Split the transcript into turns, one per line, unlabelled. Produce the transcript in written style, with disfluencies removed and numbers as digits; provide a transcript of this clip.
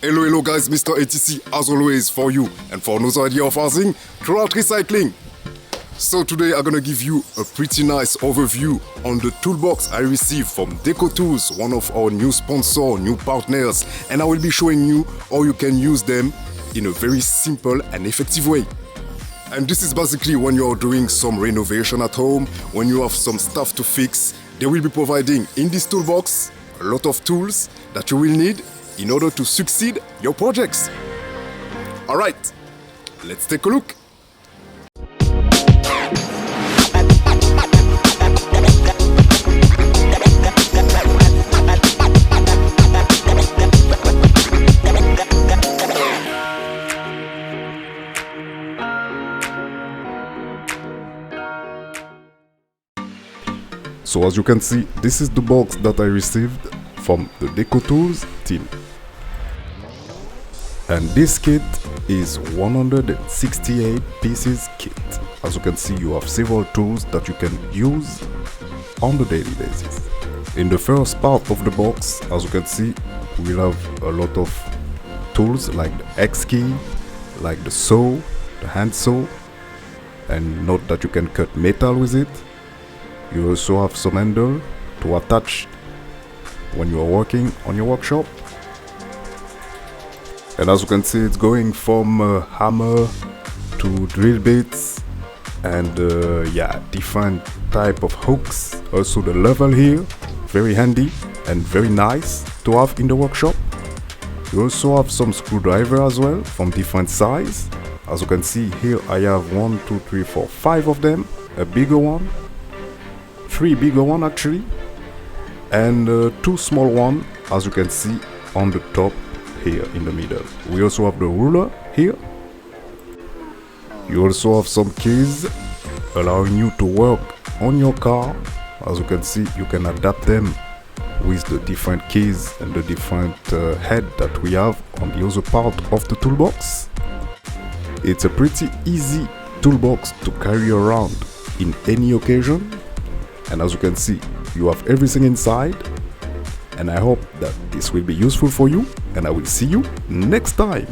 Hello guys, Mr. ATC as always for you and for another idea of housing throughout recycling. So today I'm gonna give you a pretty nice overview on the toolbox I received from DekoTools, one of our new sponsors, new partners, and I will be showing you how you can use them in a very simple and effective way. And this is basically when you are doing some renovation at home, when you have some stuff to fix, they will be providing in this toolbox a lot of tools that you will need in order to succeed your projects. Alright, let's take a look. So as you can see, this is the box that I received from the DekoTools team. And this kit is 168 pieces kit. As you can see, you have several tools that you can use on the daily basis. In the first part of the box, as you can see, we'll have a lot of tools like the X key, like the saw, the hand saw, and note that you can cut metal with it. You also have some handle to attach when you are working on your workshop. And as you can see, it's going from hammer to drill bits and different type of hooks. Also the level here, very handy and very nice to have in the workshop. You also have some screwdriver as well from different size. As you can see here, I have 5 of them, a bigger one, 3 bigger one actually, and 2 small one, as you can see on the top here in the middle. We also have the ruler here. You also have some keys allowing you to work on your car. As you can see, you can adapt them with the different keys and the different head that we have on the other part of the toolbox. It's a pretty easy toolbox to carry around in any occasion. And as you can see, you have everything inside. And I hope that this will be useful for you, and I will see you next time.